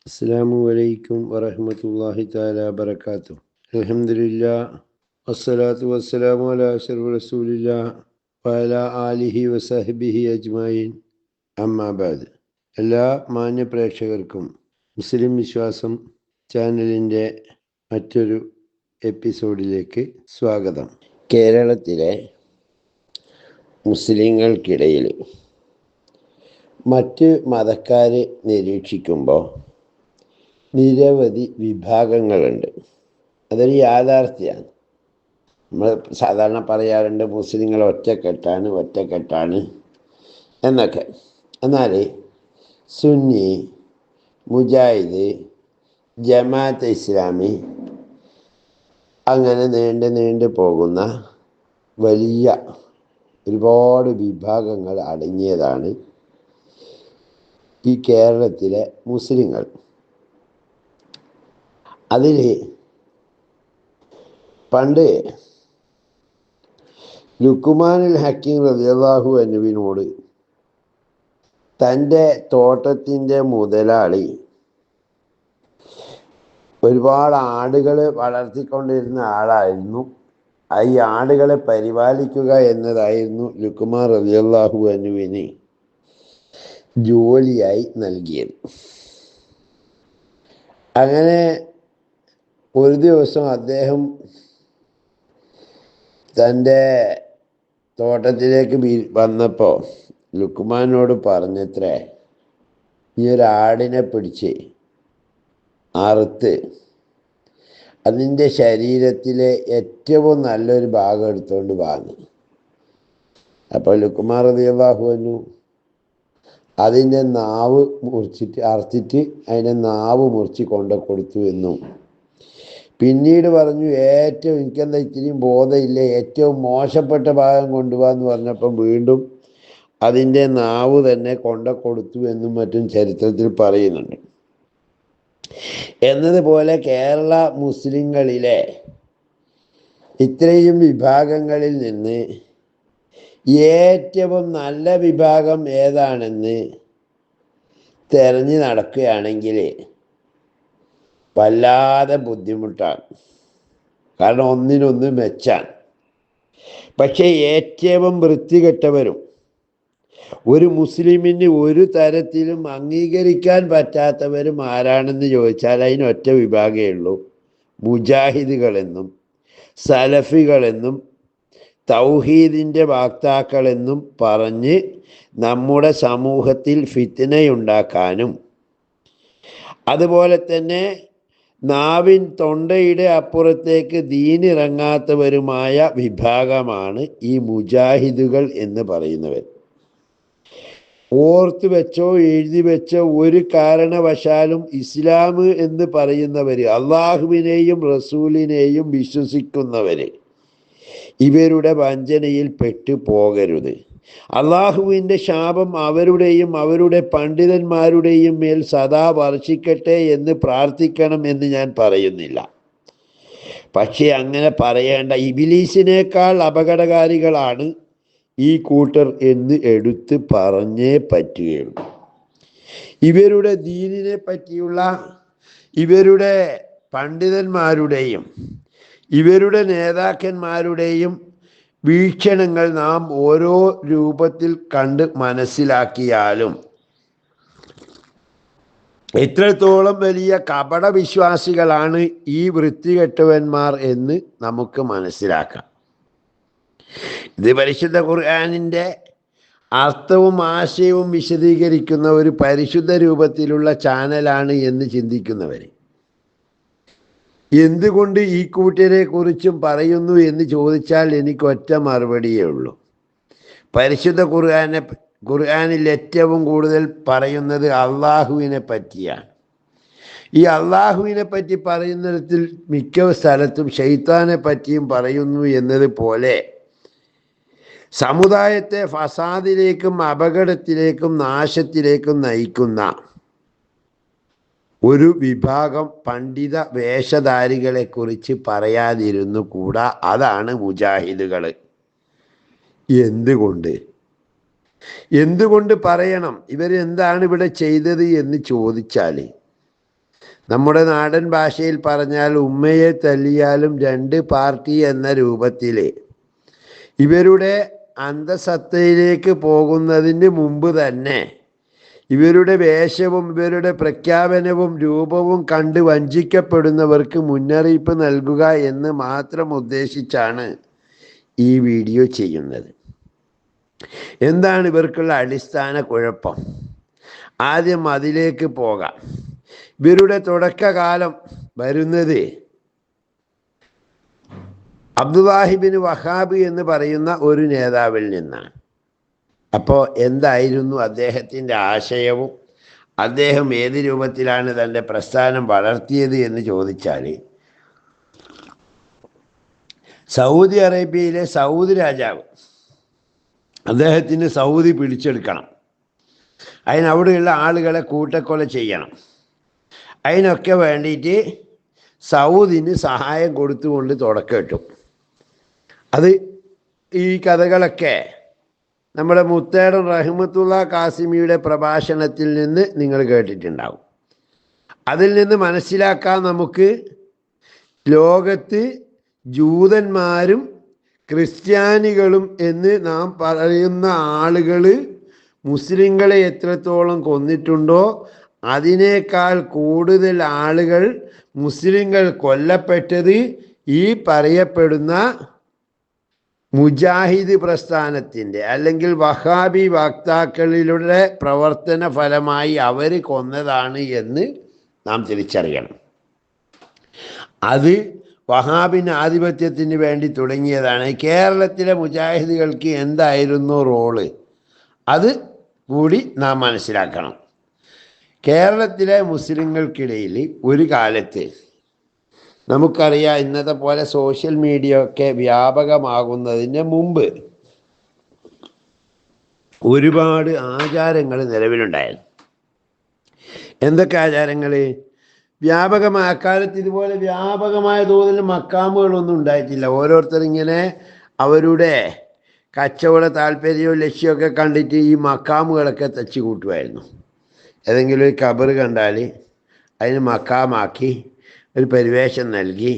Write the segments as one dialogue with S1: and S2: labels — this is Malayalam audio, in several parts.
S1: അസ്സലാമു അലൈക്കും വറഹ്മത്തുള്ളാഹി തആല വബറകാതുഹു. അൽഹംദുലില്ലാഹ് വസ്സലാത്തു വസ്സലാമു അലാ അഷ്റഫി റസൂലില്ലാഹ് വഅലാ ആലിഹി വസഹ്ബിഹി അജ്മഈൻ. അമ്മാ ബഅദ്. എല്ലാ മാന്യ പ്രേക്ഷകർക്കും മുസ്ലിം വിശ്വാസം ചാനലിൻ്റെ മറ്റൊരു എപ്പിസോഡിലേക്ക് സ്വാഗതം. കേരളത്തിലെ മുസ്ലിങ്ങൾക്കിടയിൽ മറ്റ് മതക്കാരെ നിരീക്ഷിക്കുമ്പോൾ നിരവധി വിഭാഗങ്ങളുണ്ട്. അതൊരു യാഥാർത്ഥ്യമാണ്. നമ്മൾ സാധാരണ പറയാറുണ്ട് മുസ്ലിങ്ങൾ ഒറ്റക്കെട്ടാണ് എന്നൊക്കെ. എന്നാൽ സുന്നി, മുജാഹിദ്, ജമാഅത്തെ ഇസ്ലാമി അങ്ങനെ നീണ്ടു പോകുന്ന വലിയ ഒരുപാട് വിഭാഗങ്ങൾ അടങ്ങിയതാണ് ഈ കേരളത്തിലെ മുസ്ലിങ്ങൾ. അതിൽ പണ്ട് ലുക്മാനുൽ ഹക്കീം റളിയല്ലാഹു അൻഹുവിനോട് തൻ്റെ തോട്ടത്തിൻ്റെ മുതലാളി ഒരുപാട് ആടുകൾ വളർത്തിക്കൊണ്ടിരുന്ന ആളായിരുന്നു. ഈ ആടുകളെ പരിപാലിക്കുക എന്നതായിരുന്നു ലുക്മാൻ റളിയല്ലാഹു അൻഹുവിന് ജോലിയായി നൽകിയത്. അങ്ങനെ ഒരു ദിവസം അദ്ദേഹം തൻ്റെ തോട്ടത്തിലേക്ക് വന്നപ്പോൾ ലുക്മാനോട് പറഞ്ഞത്രേ, ഈ ഒരാടിനെ പിടിച്ച് അറുത്ത് അതിൻ്റെ ശരീരത്തിലെ ഏറ്റവും നല്ലൊരു ഭാഗം എടുത്തുകൊണ്ട് വാങ്ങി. അപ്പോൾ ലുക്മാൻ റളിയല്ലാഹു അൻഹു അതിൻ്റെ നാവ് അറുത്തിട്ട് അതിൻ്റെ നാവ് മുറിച്ച് കൊടുത്തു എന്നും പിന്നീട് പറഞ്ഞു, എനിക്കെന്താ ഇത്തിരിയും ബോധമില്ല, ഏറ്റവും മോശപ്പെട്ട ഭാഗം കൊണ്ടുപോകാന്ന് പറഞ്ഞപ്പം വീണ്ടും അതിൻ്റെ നാവ് തന്നെ കൊടുത്തു എന്നും മറ്റും ചരിത്രത്തിൽ പറയുന്നുണ്ട്. എന്നതുപോലെ കേരള മുസ്ലിങ്ങളിലെ ഇത്രയും വിഭാഗങ്ങളിൽ നിന്ന് ഏറ്റവും നല്ല വിഭാഗം ഏതാണെന്ന് തെരഞ്ഞു നടക്കുകയാണെങ്കിൽ വല്ലാതെ ബുദ്ധിമുട്ടാണ്. കാരണം ഒന്നിനൊന്ന് മെച്ചാണ്. പക്ഷേ ഏറ്റവും വൃത്തികെട്ടവരും ഒരു മുസ്ലിമിന് ഒരു തരത്തിലും അംഗീകരിക്കാൻ പറ്റാത്തവരും ആരാണെന്ന് ചോദിച്ചാൽ അതിനൊറ്റ വിഭാഗമേ ഉള്ളൂ. മുജാഹിദുകളെന്നും സലഫികളെന്നും തൗഹീദിൻ്റെ വാക്താക്കളെന്നും പറഞ്ഞ് നമ്മുടെ സമൂഹത്തിൽ ഫിത്നയുണ്ടാക്കാനും അതുപോലെ തന്നെ തൊണ്ടയുടെ അപ്പുറത്തേക്ക് ദീനിറങ്ങാത്തവരുമായ വിഭാഗമാണ് ഈ മുജാഹിദുകൾ എന്ന് പറയുന്നവർ. ഓർത്തു വെച്ചോ എഴുതി വെച്ചോ, ഒരു കാരണവശാലും ഇസ്ലാം എന്ന് പറയുന്നവർ, അള്ളാഹുവിനെയും റസൂലിനെയും വിശ്വസിക്കുന്നവർ ഇവരുടെ വഞ്ചനയിൽ പെട്ടു പോകരുത്. അള്ളാഹുവിൻ്റെ ശാപം അവരുടെയും അവരുടെ പണ്ഡിതന്മാരുടെയും മേൽ സദാ വർഷിക്കട്ടെ എന്ന് പ്രാർത്ഥിക്കണം എന്ന് ഞാൻ പറയുന്നില്ല. പക്ഷേ അങ്ങനെ പറയേണ്ട, ഇബ്ലീസിനേക്കാൾ അപകടകാരികളാണ് ഈ കൂട്ടർ എന്ന് എടുത്ത് പറഞ്ഞേ പറ്റുകയുള്ളൂ. ഇവരുടെ ദീനിനെ പറ്റിയുള്ള ഇവരുടെ പണ്ഡിതന്മാരുടെയും ഇവരുടെ നേതാക്കന്മാരുടെയും വീക്ഷണങ്ങൾ നാം ഓരോ രൂപത്തിൽ കണ്ട് മനസ്സിലാക്കിയാലും എത്രത്തോളം വലിയ കപട വിശ്വാസികളാണ് ഈ വൃത്തികെട്ടവന്മാർ എന്ന് നമുക്ക് മനസ്സിലാക്കാം. ഇത് പരിശുദ്ധ ഖുർആനിൻ്റെ അർത്ഥവും ആശയവും വിശദീകരിക്കുന്ന ഒരു പരിശുദ്ധ രൂപത്തിലുള്ള ചാനലാണ് എന്ന് ചിന്തിക്കുന്നവർ എന്തുകൊണ്ട് ഈ കൂട്ടരെ കുറിച്ചും പറയുന്നു എന്ന് ചോദിച്ചാൽ എനിക്ക് ഒറ്റ മറുപടിയേ ഉള്ളൂ. പരിശുദ്ധ ഖുർആനിൽ ഏറ്റവും കൂടുതൽ പറയുന്നത് അള്ളാഹുവിനെ പറ്റിയാണ്. ഈ അള്ളാഹുവിനെ പറ്റി പറയുന്നിടത്തിൽ മിക്ക സ്ഥലത്തും ശൈത്താനെ പറ്റിയും പറയുന്നു എന്നതുപോലെ സമുദായത്തെ ഫസാദിലേക്കും അപകടത്തിലേക്കും നാശത്തിലേക്കും നയിക്കുന്ന ഒരു വിഭാഗം പണ്ഡിത വേഷധാരികളെ കുറിച്ച് പറയാതിരുന്നു കൂടാ. അതാണ് മുജാഹിദുകൾ. എന്തുകൊണ്ട് പറയണം? ഇവരെന്താണ് ഇവിടെ ചെയ്തത് എന്ന് ചോദിച്ചാൽ നമ്മുടെ നാടൻ ഭാഷയിൽ പറഞ്ഞാൽ ഉമ്മയെ തല്ലിയാലും രണ്ട് പാർട്ടി എന്ന രൂപത്തിൽ ഇവരുടെ അന്തസത്തയിലേക്ക് പോകുന്നതിന് മുമ്പ് തന്നെ ഇവരുടെ വേഷവും ഇവരുടെ പ്രഖ്യാപനവും രൂപവും കണ്ട് വഞ്ചിക്കപ്പെടുന്നവർക്ക് മുന്നറിയിപ്പ് നൽകുക എന്ന് മാത്രം ഉദ്ദേശിച്ചാണ് ഈ വീഡിയോ ചെയ്യുന്നത്. എന്താണ് ഇവർക്കുള്ള അടിസ്ഥാന കുഴപ്പം? ആദ്യം അതിലേക്ക് പോകാം. ഇവരുടെ തുടക്കകാലം വരുന്നത് അബ്ദുല്ലാഹിബിൻ വഹാബ് എന്ന് പറയുന്ന ഒരു നേതാവിൽ നിന്നാണ്. അപ്പോൾ എന്തായിരുന്നു അദ്ദേഹത്തിൻ്റെ ആശയവും അദ്ദേഹം ഏത് രൂപത്തിലാണ് തൻ്റെ പ്രസ്ഥാനം വളർത്തിയത് എന്ന് ചോദിച്ചാൽ, സൗദി അറേബ്യയിലെ സൗദി രാജാവ് അദ്ദേഹത്തിന് സൗദി പിടിച്ചെടുക്കണം, അതിനവിടെയുള്ള ആളുകളെ കൂട്ടക്കൊല ചെയ്യണം, അതിനൊക്കെ വേണ്ടിയിട്ട് സൗദിന് സഹായം കൊടുത്തുകൊണ്ട് തുടക്കം. അത് ഈ കഥകളൊക്കെ നമ്മുടെ മുത്തേടൻ റഹ്മത്തുള്ള കാസിമിയുടെ പ്രഭാഷണത്തിൽ നിന്ന് നിങ്ങൾ കേട്ടിട്ടുണ്ടാവും. അതിൽ നിന്ന് മനസ്സിലാക്കാൻ നമുക്ക് ലോകത്ത് ജൂതന്മാരും ക്രിസ്ത്യാനികളും എന്ന് നാം പറയുന്ന ആളുകൾ മുസ്ലിങ്ങളെ എത്രത്തോളം കൊന്നിട്ടുണ്ടോ അതിനേക്കാൾ കൂടുതൽ ആളുകൾ മുസ്ലിങ്ങൾ കൊല്ലപ്പെട്ടത് ഈ പറയപ്പെടുന്ന മുജാഹിദ് പ്രസ്ഥാനത്തിൻ്റെ അല്ലെങ്കിൽ വഹാബി വക്താക്കളിലൂടെ പ്രവർത്തന ഫലമായി അവർ കൊന്നതാണ് എന്ന് നാം തിരിച്ചറിയണം. അത് വഹാബിന് ആധിപത്യത്തിന് വേണ്ടി തുടങ്ങിയതാണ്. കേരളത്തിലെ മുജാഹിദുകൾക്ക് എന്തായിരുന്നു റോള് അത് കൂടി നാം മനസ്സിലാക്കണം. കേരളത്തിലെ മുസ്ലിങ്ങൾക്കിടയിൽ ഒരു കാലത്ത് നമുക്കറിയാം, ഇന്നത്തെ പോലെ സോഷ്യൽ മീഡിയ ഒക്കെ വ്യാപകമാകുന്നതിന് മുമ്പ് ഒരുപാട് ആചാരങ്ങൾ നിലവിലുണ്ടായിരുന്നു. എന്തൊക്കെ ആചാരങ്ങൾ? വ്യാപകമായ അക്കാലത്ത് ഇതുപോലെ വ്യാപകമായ തോതിൽ മക്കാമുകളൊന്നും ഉണ്ടായിട്ടില്ല. ഓരോരുത്തരിങ്ങനെ അവരുടെ കച്ചവട താല്പര്യവും ലക്ഷ്യമൊക്കെ കണ്ടിട്ട് ഈ മക്കാമുകളൊക്കെ തച്ച് കൂട്ടുമായിരുന്നു. ഏതെങ്കിലും ഒരു ഖബർ കണ്ടാൽ അതിന് മക്കാമാക്കി ഒരു പരിവേഷം നൽകി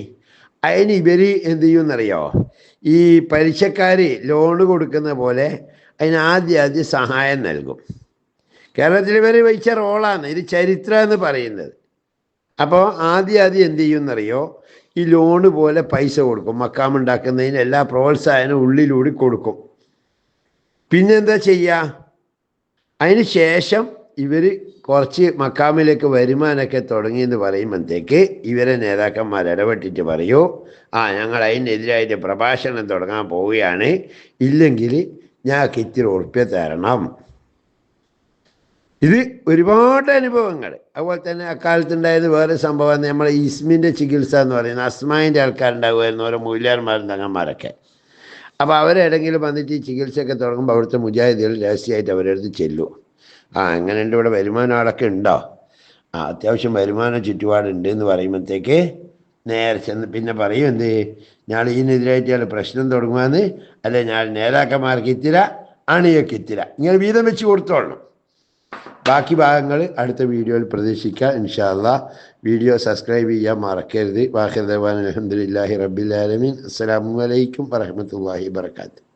S1: അതിന് ഇവർ എന്ത് ചെയ്യുമെന്നറിയോ? ഈ പലിശക്കാർ ലോണ് കൊടുക്കുന്ന പോലെ അതിന് ആദ്യം സഹായം നൽകും. കേരളത്തിൽ ഇവർ വഹിച്ച റോളാണ് ഇത്, ചരിത്രം എന്ന് പറയുന്നത്. അപ്പോൾ ആദ്യം എന്ത് ചെയ്യുമെന്നറിയോ? ഈ ലോണ് പോലെ പൈസ കൊടുക്കും. മക്കാമുണ്ടാക്കുന്നതിന് എല്ലാ പ്രോത്സാഹനവും ഉള്ളിലൂടെ കൊടുക്കും. പിന്നെന്താ ചെയ്യുക? അതിന് ശേഷം ഇവർ കുറച്ച് മക്കാമിലേക്ക് വരുമാനമൊക്കെ തുടങ്ങിയെന്ന് പറയുമ്പോഴത്തേക്ക് ഇവരെ നേതാക്കന്മാർ ഇടപെട്ടിട്ട് പറയൂ, ഞങ്ങൾ അതിനെതിരായിട്ട് പ്രഭാഷണം തുടങ്ങാൻ പോവുകയാണ്, ഇല്ലെങ്കിൽ ഞങ്ങൾക്ക് ഇത്തിരി ഉറുപ്പ്യ തരണം. ഇത് ഒരുപാട് അനുഭവങ്ങൾ. അതുപോലെ തന്നെ അക്കാലത്തുണ്ടായത് വേറെ സംഭവം, നമ്മളെ ഇസ്മിൻ്റെ ചികിത്സ എന്ന് പറയുന്നത് അസ്മായിൻ്റെ ആൾക്കാരുണ്ടാകുമായിരുന്നു, ഓരോ മൂല്യാന്മാരും തങ്ങന്മാരൊക്കെ. അപ്പോൾ അവരെടെങ്കിലും വന്നിട്ട് ഈ ചികിത്സയൊക്കെ തുടങ്ങുമ്പോൾ അവിടുത്തെ മുജാഹിദുകൾ രഹസ്യമായിട്ട് അവരെടുത്ത് ചെല്ലും. അങ്ങനെ ഉണ്ട്, ഇവിടെ വരുമാനങ്ങളൊക്കെ ഉണ്ടോ? അത്യാവശ്യം വരുമാനം ചുറ്റുപാടുണ്ട് എന്ന് പറയുമ്പോഴത്തേക്ക് നേരെ ചെന്ന് പിന്നെ പറയും, എന്ത് ഞാൻ ഇതിനെതിരായിട്ട് ഞാൻ പ്രശ്നം തുടങ്ങുകയെന്ന്, അല്ലെ ഞാൻ നേതാക്കന്മാർക്ക് ഇത്തിര അണിയൊക്കെ ഇത്തിര ഇങ്ങനെ വീതം വെച്ച് കൊടുത്തോളണം. ബാക്കി ഭാഗങ്ങൾ അടുത്ത വീഡിയോയിൽ പ്രതീക്ഷിക്കുക ഇൻഷാ അല്ലാഹ്. വീഡിയോ സബ്സ്ക്രൈബ് ചെയ്യാൻ മറക്കരുത്. വാഖിർ ദഅ്വാനാ അൽഹംദുലില്ലാഹി റബ്ബിൽ ആലമീൻ. അസ്സലാമു അലൈക്കും വറഹ്മത്തുള്ളാഹി വബറകാതുഹു.